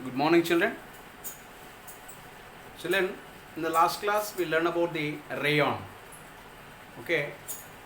Good morning, children. Children, in the last class we learned about the rayon. Okay,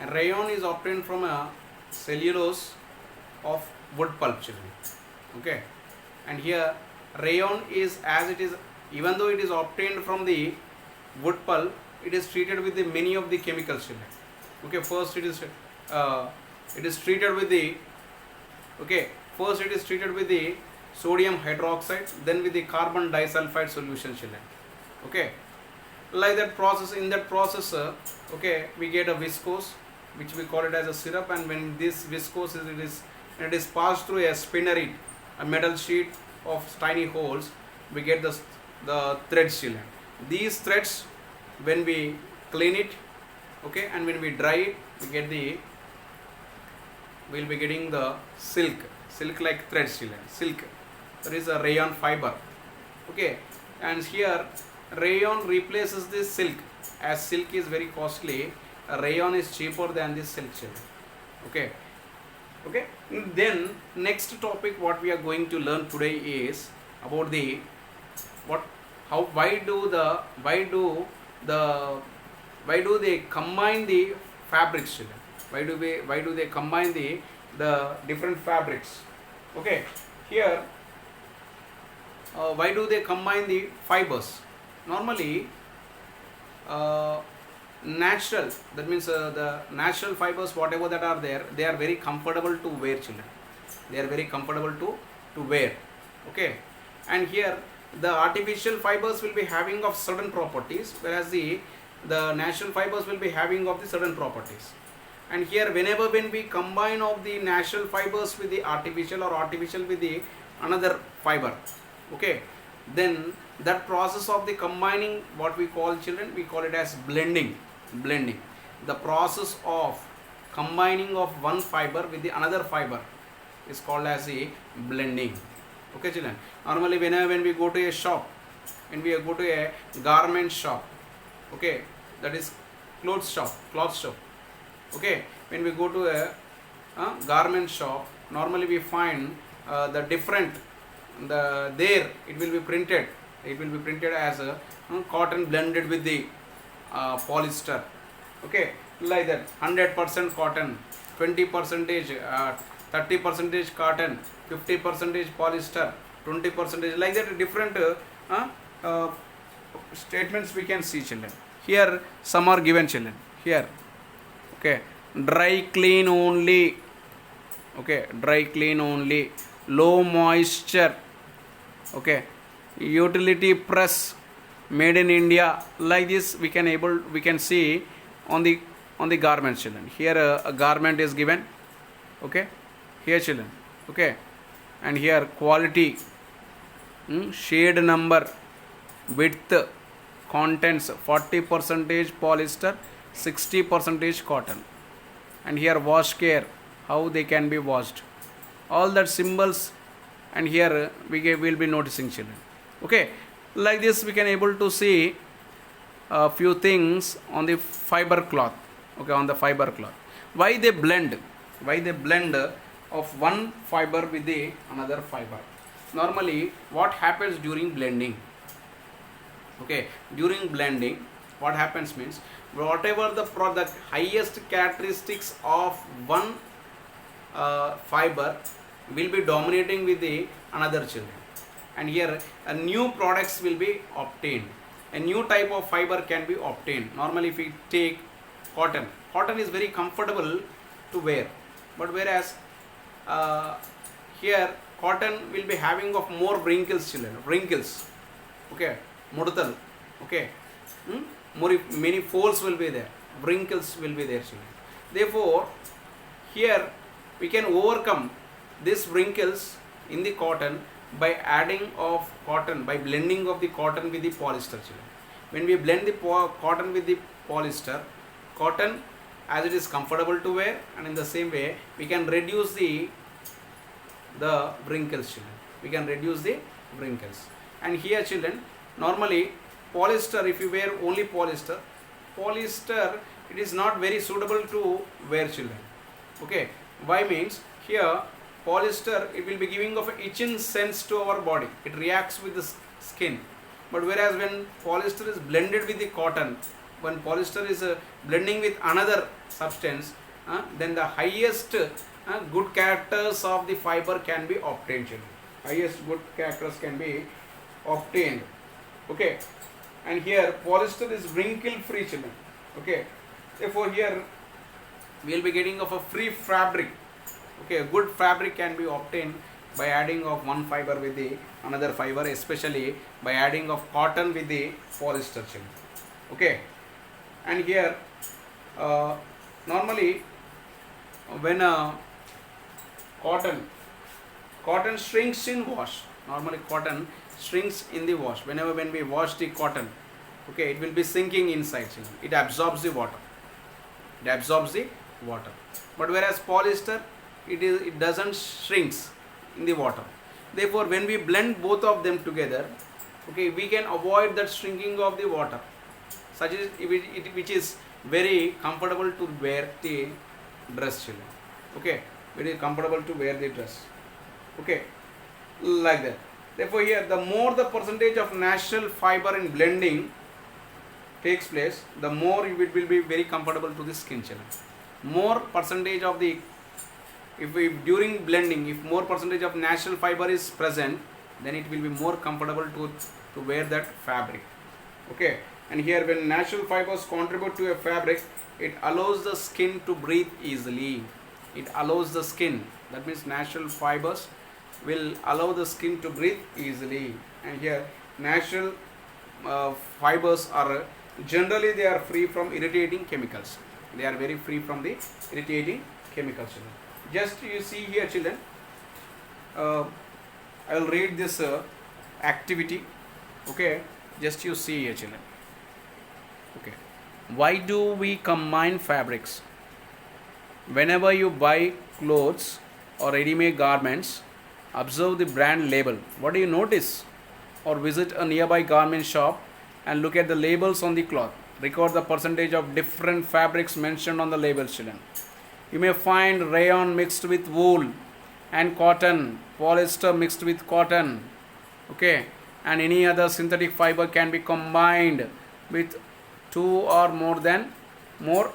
and rayon is obtained from a cellulose of wood pulp, children. Okay, and here rayon is, as it is, even though it is obtained from the wood pulp, it is treated with the many of the chemicals, children. Okay, first it is treated with the sodium hydroxide, then with the carbon disulfide solution, children. Okay, like that process, in that process, we get a viscose, which we call it as a syrup, and when this viscose it is passed through a spinnerit, a metal sheet of tiny holes, we get the threads, children. These threads, when we clean it, and when we dry it, we'll be getting the silk like threads, children. Silk, that is a rayon fiber. Okay, and here rayon replaces this silk. As silk is very costly, rayon is cheaper than this silk, children. Okay, then next topic what we are going to learn today is about the why do they combine the fabrics, children? Why do they combine the different fabrics? Okay, here why do they combine the fibers? Normally, natural, that means the natural fibers, whatever that are there, they are very comfortable to wear, children. They are very comfortable to wear. Okay, and here the artificial fibers will be having of certain properties, whereas the natural fibers will be having of the certain properties. And here when we combine of the natural fibers with the artificial, or artificial with the another fiber, okay, then that process of the combining, what we call, children, we call it as blending. The process of combining of one fiber with the another fiber is called as the blending. Okay, children, normally when we go to a shop, when we go to a garment shop, okay, that is cloth shop, okay, when we go to a garment shop, normally we find the different, there it will be printed as a cotton blended with the polyester. Okay, like that, 100% cotton, 20%, 30% cotton, 50% polyester, 20%, like that, different statements we can see, children. Here some are given, children. Here, okay, dry clean only, low moisture, okay, utility press, made in India. Like this we can see on the garments, children. Here a garment is given, okay, here, children, okay, and here quality, shade number, width, contents, 40% polyester, 60% cotton, and here wash care, how they can be washed, all that symbols, and here will be noticing, children. Okay, like this we can able to see a few things on the fiber cloth. Okay, on the fiber cloth, why they blend of one fiber with the another fiber. Normally what happens during blending? Okay, during blending what happens means, whatever the product highest characteristics of one fiber will be dominating with the another, children, and here a new products will be obtained, a new type of fiber can be obtained. Normally if we take cotton is very comfortable to wear, but whereas here cotton will be having of more wrinkles, children, okay, mudatal, okay, many folds will be there, wrinkles will be there, children. Therefore here we can overcome these wrinkles in the cotton by adding of cotton, by blending of the cotton with the polyester, children. When we blend the cotton with the polyester, cotton, as it is comfortable to wear, and in the same way we can reduce the wrinkles, children. We can reduce the wrinkles. And here, children, normally polyester, if you wear only polyester, it is not very suitable to wear, children. Okay, why means, here polyester, it will be giving of a itching sense to our body. It reacts with the skin. But whereas when polyester is blended with the cotton, when polyester is blending with another substance, then the highest good characters of the fiber can be obtained. Highest good characters can be obtained. Okay. And here polyester is wrinkle free, children. Okay. Therefore here we will be getting of a free fabric. Okay, a good fabric can be obtained by adding of one fiber with the another fiber, especially by adding of cotton with the polyester, children. Okay. And here normally when cotton shrinks in wash, normally cotton shrinks in the wash. When we wash the cotton, okay, it will be sinking inside, children. It absorbs the water. It absorbs the water. But whereas polyester, it doesn't shrinks in the water. Therefore when we blend both of them together, okay, we can avoid that shrinking of the water, such as which is very comfortable to wear the dress, children. Okay, very comfortable to wear the dress. Okay, like that. Therefore here the more the percentage of natural fiber in blending takes place, the more it will be very comfortable to the skin, children. More percentage of the, if during blending, if more percentage of natural fiber is present, then it will be more comfortable to wear that fabric. Okay. And here when natural fibers contribute to a fabric, it allows the skin to breathe easily. It allows the skin, that means natural fibers will allow the skin to breathe easily. And here natural fibers are generally they are free from irritating chemicals. They are very free from the irritating chemicals, children. Just you see here, children, I will read this activity. Okay, just you see here, children. Okay, why do we combine fabrics? Whenever you buy clothes or ready-made garments, observe the brand label. What do you notice? Or visit a nearby garment shop and look at the labels on the cloth. Record the percentage of different fabrics mentioned on the labels, children. You may find rayon mixed with wool and cotton, polyester mixed with cotton, okay, and any other synthetic fiber can be combined with two or more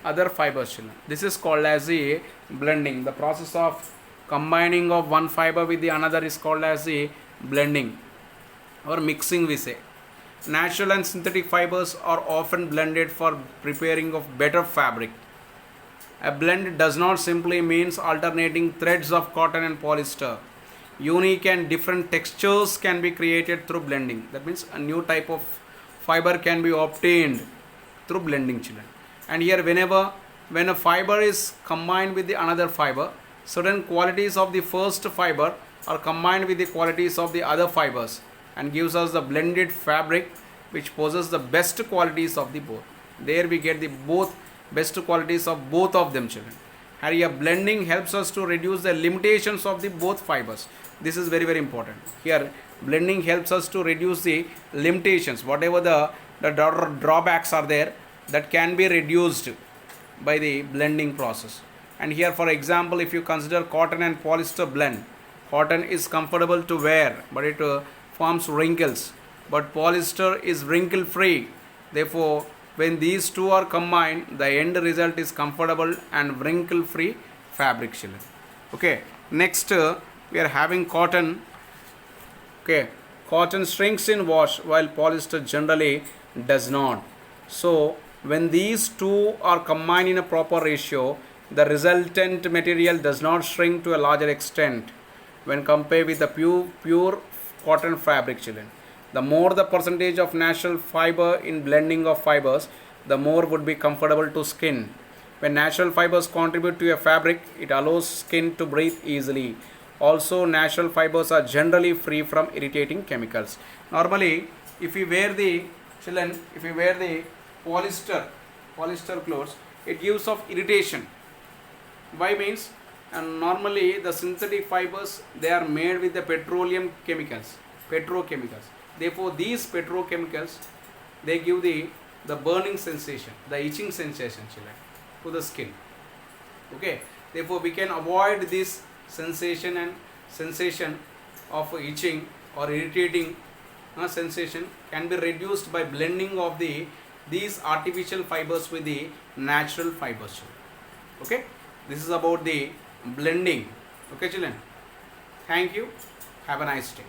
other fibers, children. This is called as the blending. The process of combining of one fiber with the another is called as the blending or mixing, we say. Natural and synthetic fibers are often blended for preparing of better fabric. A blend does not simply means alternating threads of cotton and polyester. Unique and different textures can be created through blending. That means a new type of fiber can be obtained through blending, children. And here when a fiber is combined with the another fiber, certain qualities of the first fiber are combined with the qualities of the other fibers and gives us the blended fabric which possesses the best qualities of the both. There we get the both best qualities of both of them, children. And here blending helps us to reduce the limitations of the both fibers. This is very, very important. Here blending helps us to reduce the limitations, whatever the drawbacks are there, that can be reduced by the blending process. And here, for example, if you consider cotton and polyester blend, cotton is comfortable to wear, but it forms wrinkles, but polyester is wrinkle free. Therefore, when these two are combined, the end result is comfortable and wrinkle free fabric, children. Okay, next we are having cotton. Okay, cotton shrinks in wash while polyester generally does not. So when these two are combined in a proper ratio, the resultant material does not shrink to a larger extent when compared with the pure cotton fabric, children. The more the percentage of natural fiber in blending of fibers, the more would be comfortable to skin. When natural fibers contribute to a fabric, it allows skin to breathe easily. Also, natural fibers are generally free from irritating chemicals. Normally, if you wear the polyester clothes, it gives off irritation. Why means, and normally the synthetic fibers, they are made with the petrochemicals. Therefore, these petrochemicals, they give the burning sensation, the itching sensation, children, to the skin. Okay. Therefore, we can avoid this sensation of itching or irritating sensation can be reduced by blending of these artificial fibers with the natural fibers. Okay, this is about the blending. Okay children, thank you, have a nice day.